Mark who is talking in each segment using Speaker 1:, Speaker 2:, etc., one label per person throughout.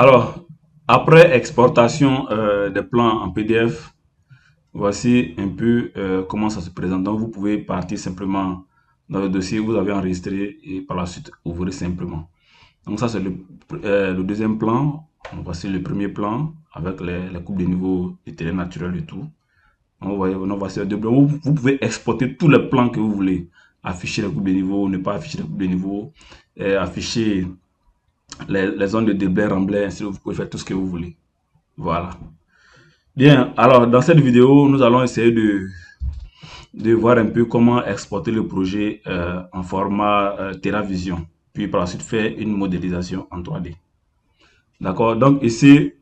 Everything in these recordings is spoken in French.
Speaker 1: Alors, après exportation des plans en PDF, voici un peu comment ça se présente. Donc, vous pouvez partir simplement dans le dossier que vous avez enregistré et par la suite ouvrir simplement. Donc, ça, c'est le deuxième plan. Donc, voici le premier plan avec les coupes de niveau du terrain naturel et tout. Donc, vous voyez, donc, voici le deuxième plan. Vous pouvez exporter tous les plans que vous voulez. Afficher les coupes de niveau, ne pas afficher les coupes de niveau, afficher les zones de déblai, remblai, ainsi vous pouvez faire tout ce que vous voulez. Voilà. Bien, alors dans cette vidéo, nous allons essayer de voir un peu comment exporter le projet en format TeraVision, puis par la suite faire une modélisation en 3D. D'accord, donc ici,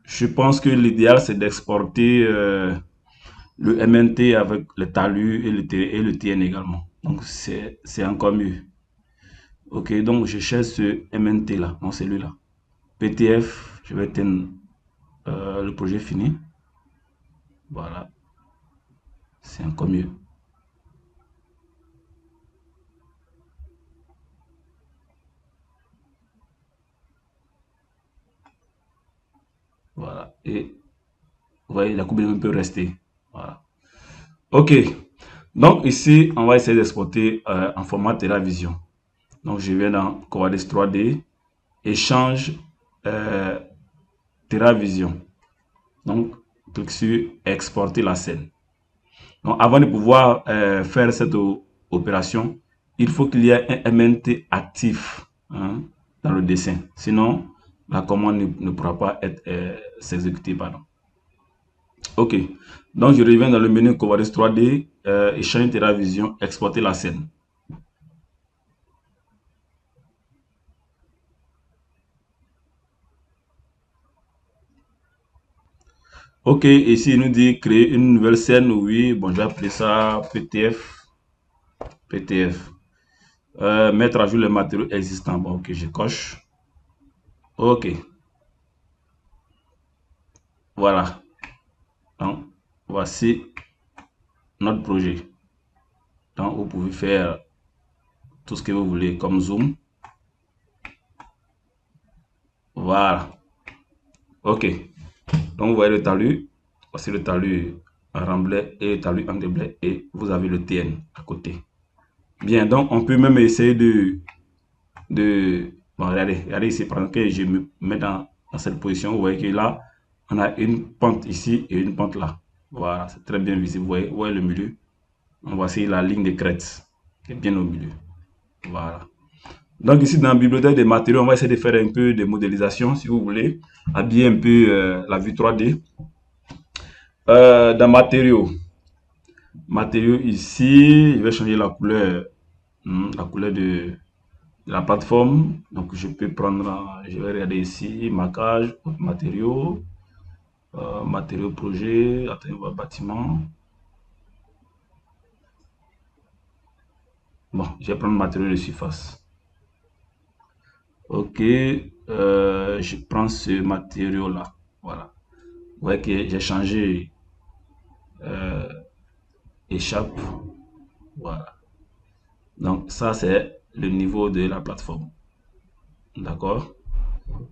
Speaker 1: je pense que l'idéal c'est d'exporter le MNT avec le talus et le TN également. Donc c'est encore mieux. Ok, donc je cherche ce MNT là, non celui-là. PTF, je vais éteindre le projet fini. Voilà, c'est encore mieux. Voilà, et vous voyez, la coupe peut rester. Voilà. Ok, donc ici, on va essayer d'exporter en format TeraVision. Donc je viens dans Covadis 3D, échange euh, TeraVision. Donc, clique sur exporter la scène. Donc, avant de pouvoir faire cette opération, il faut qu'il y ait un MNT actif hein, dans le dessin. Sinon, la commande ne pourra pas être s'exécuter. Pardon. Ok. Donc, je reviens dans le menu Covadis 3D, échange TeraVision, exporter la scène. Ok, ici il nous dit créer une nouvelle scène. Oui, bon, je vais appeler ça PTF. PTF. Mettre à jour les matériaux existants. Bon, ok, je coche. Ok, voilà. Donc, voici notre projet. Donc, vous pouvez faire tout ce que vous voulez comme zoom. Voilà. Ok. Donc, vous voyez le talus. Voici le talus en remblai et le talus en déblai. Et vous avez le TN à côté. Bien, donc on peut même essayer de bon, regardez ici, par exemple, que je me mets dans cette position. Vous voyez que là, on a une pente ici et une pente là. Voilà, c'est très bien visible. Vous voyez le milieu. Donc, voici la ligne de crête qui est bien au milieu. Voilà. Donc ici dans la bibliothèque des matériaux, on va essayer de faire un peu de modélisation si vous voulez, habiller un peu la vue 3D. Dans matériaux, matériaux ici, je vais changer la couleur de la plateforme. Donc je peux prendre, je vais regarder ici, marquage, matériaux, matériaux projet, attends, bâtiment. Bon, je vais prendre matériaux de surface. Ok, je prends ce matériau là. Voilà. Vous voyez que j'ai changé échappe. Voilà. Donc ça c'est le niveau de la plateforme. D'accord.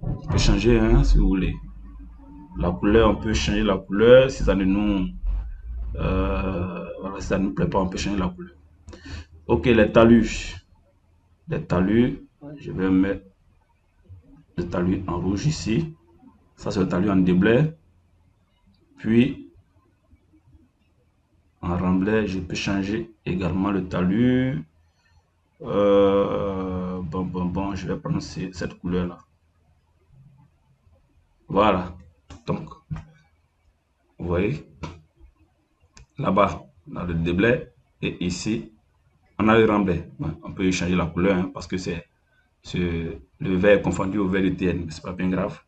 Speaker 1: On peut changer hein, si vous voulez. La couleur, on peut changer la couleur. Si ça ne nous, voilà, si ça ne nous plaît pas, on peut changer la couleur. Ok, les talus. Les talus, je vais mettre le talus en rouge ici. Ça c'est le talus en déblai. Puis en remblai, je peux changer également le talus. Bon, je vais prendre cette couleur là. Voilà. Donc, vous voyez, là-bas, dans le déblai, et ici, on a le remblai. Ouais, on peut changer la couleur hein, parce que le vert est confondu au vert de TN, mais c'est pas bien grave.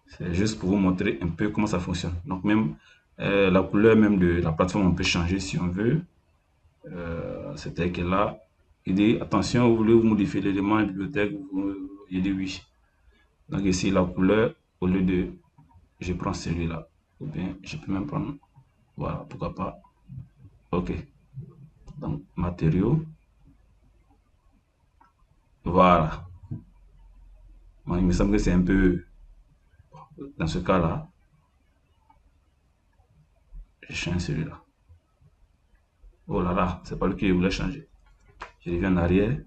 Speaker 1: C'est juste pour vous montrer un peu comment ça fonctionne. Donc, même la couleur même de la plateforme, on peut changer si on veut. C'est-à-dire que là, il dit attention, vous voulez vous modifier l'élément de bibliothèque, il dit oui. Donc, ici, la couleur, au lieu de je prends celui-là, ou bien je peux même prendre, voilà, pourquoi pas. Ok, donc matériaux, voilà. Bon, il me semble que c'est un peu Dans ce cas-là, je change celui-là. Oh là là, c'est pas lui que je voulais changer. Je reviens en arrière.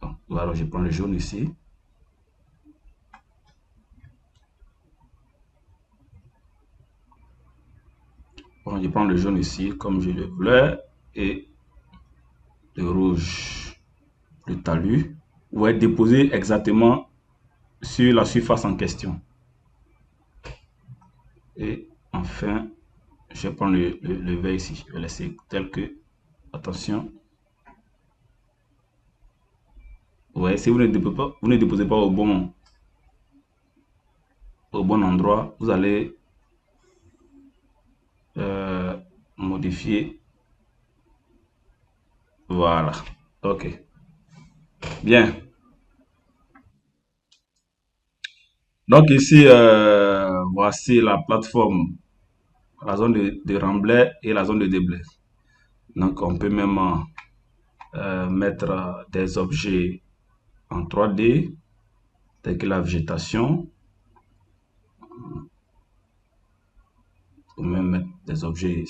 Speaker 1: Donc, voilà, je prends le jaune ici. Bon, je prends le jaune ici comme je le voulais et le rouge, le talus, va être déposé exactement sur la surface en question. Et enfin, je vais prendre le vert ici. Je vais laisser tel que. Attention. Ouais, si vous ne déposez pas au bon endroit, vous allez modifier. Voilà. Ok. Bien. Donc ici, voici la plateforme, la zone de remblai et la zone de déblai. Donc on peut même mettre des objets en 3D, tels que la végétation. On peut même mettre des objets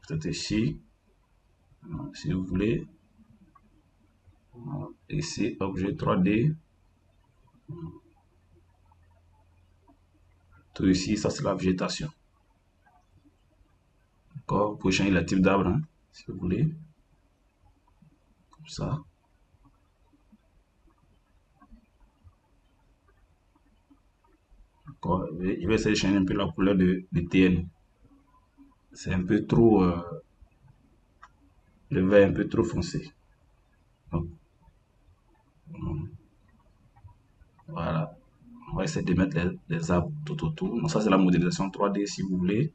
Speaker 1: peut-être ici, si vous voulez. Ici, objet 3D. Tout ici, ça c'est la végétation. D'accord? Vous pouvez changer le type d'arbre, hein, si vous voulez. Comme ça. D'accord? Je vais essayer de changer un peu la couleur de TN. C'est un peu trop, le vert est un peu trop foncé. Donc, voilà. On va essayer de mettre les arbres tout autour. Donc, ça, c'est la modélisation 3D si vous voulez.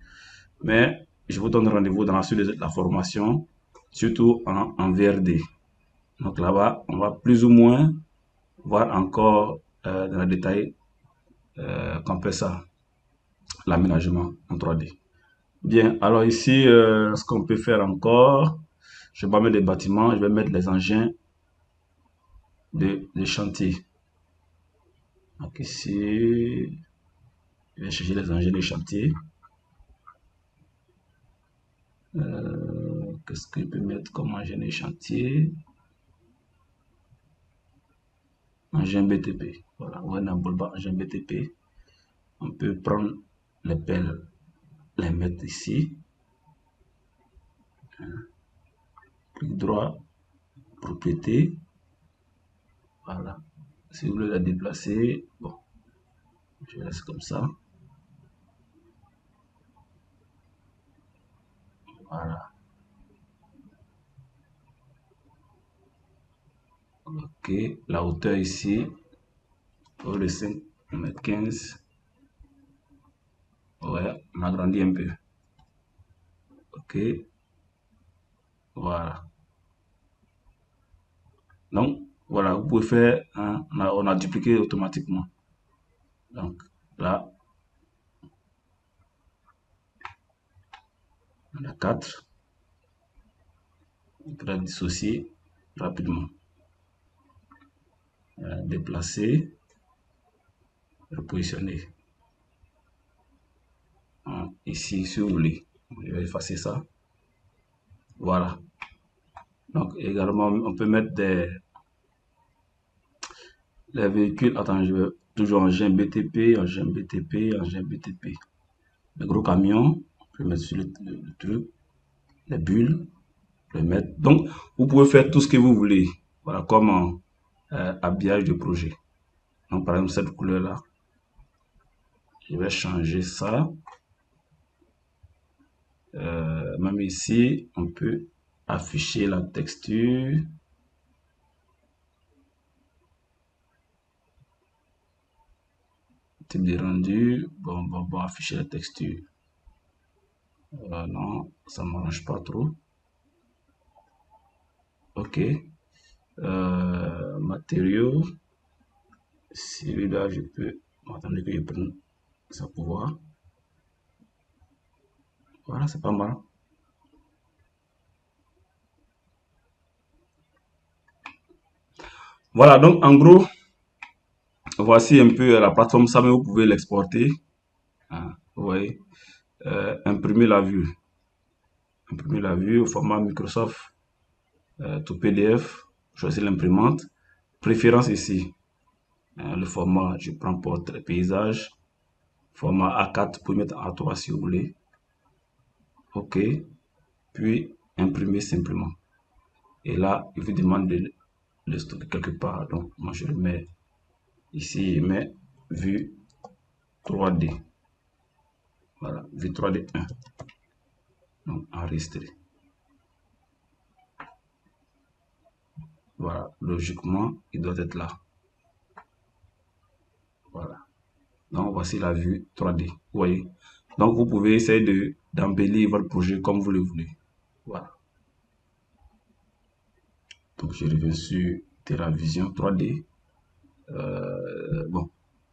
Speaker 1: Mais je vous donne rendez-vous dans la suite de la formation, surtout en VRD. Donc là-bas, on va plus ou moins voir encore dans le détail qu'on fait ça, l'aménagement en 3D. Bien, alors ici, ce qu'on peut faire encore, je vais pas mettre des bâtiments, je vais mettre les engins de chantier. Donc ici, je vais chercher les engins de chantier. Qu'est-ce que je peux mettre comme engin de chantier? Engin BTP. Voilà, on a un engin BTP. On peut prendre les pelles, les mettre ici. Clic droit, propriété. Voilà. Si vous voulez la déplacer, bon, je laisse comme ça. Voilà. Ok, la hauteur ici, pour le 5, on met 15. Ouais, on agrandit un peu. Ok, voilà. Donc, voilà, vous pouvez faire, hein, on a dupliqué automatiquement. Donc, là, on a 4. On peut la dissocier rapidement. Déplacer, repositionner. Hein, ici, si vous voulez. Je vais effacer ça. Voilà. Donc, également, on peut mettre les véhicules. Attends, je vais toujours engin BTP, engin BTP, engin BTP. Les gros camions, on peut mettre sur le truc, les bulles, le mettre. Donc, vous pouvez faire tout ce que vous voulez. Voilà, comme habillage de projet. Donc, par exemple, cette couleur-là, je vais changer ça. Même ici, on peut afficher la texture. Type de rendu. Bon, afficher la texture. Non, ça ne m'arrange pas trop. Ok. Matériaux. Celui-là, je peux. Attendez que je prenne ça pour voir. Voilà, c'est pas mal. Voilà, donc en gros, voici un peu la plateforme SAM, vous pouvez l'exporter. Hein, vous voyez, imprimer la vue au format Microsoft to PDF, choisir l'imprimante. Préférence ici, le format, je prends portrait paysage, format A4, vous pouvez mettre A3 si vous voulez. OK, puis imprimer simplement. Et là, il vous demande de le stocker quelque part. Donc, moi, je le mets ici, je mets vue 3D. Voilà, vue 3D 1. Donc, enregistrer. Voilà, logiquement, il doit être là. Voilà. Donc, voici la vue 3D. Vous voyez. Donc, vous pouvez essayer d'embellir votre projet comme vous le voulez. Voilà. Donc, je reviens sur TerraVision 3D. Bon,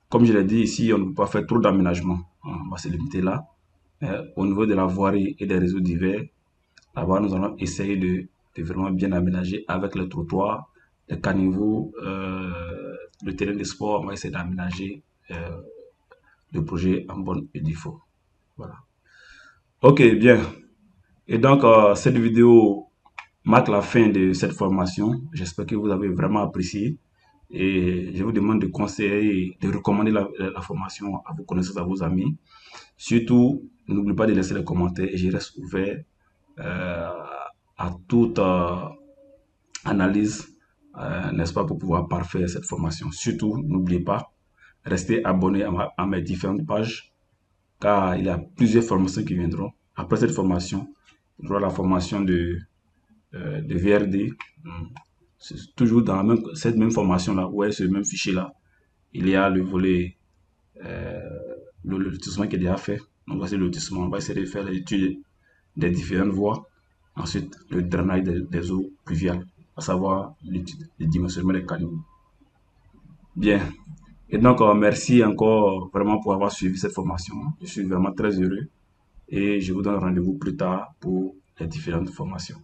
Speaker 1: comme je l'ai dit ici, on ne peut pas faire trop d'aménagement. On va se limiter là. Au niveau de la voirie et des réseaux divers, là-bas, nous allons essayer de vraiment bien aménager avec le trottoir, les caniveaux, le terrain de sport. On va essayer d'aménager le projet en bonne et due forme. Voilà. Ok, bien. Et donc, cette vidéo marque la fin de cette formation. J'espère que vous avez vraiment apprécié. Et je vous demande de conseiller, de recommander la formation à vos connaissances, à vos amis. Surtout, n'oubliez pas de laisser les commentaires et je reste ouvert euh, à toute analyse, n'est-ce pas, pour pouvoir parfaire cette formation. Surtout, n'oubliez pas, restez abonné à mes différentes pages car il y a plusieurs formations qui viendront. Après cette formation, il y aura la formation de VRD. Toujours dans cette même formation-là, ouais, ce même fichier-là, il y a le volet, euh, le lotissement qui est déjà fait. Donc, voici le lotissement. On va essayer de faire l'étude des différentes voies. Ensuite, le drainage des eaux pluviales, à savoir le dimensionnement des canaux. Bien. Et donc, merci encore vraiment pour avoir suivi cette formation. Je suis vraiment très heureux et je vous donne rendez-vous plus tard pour les différentes formations.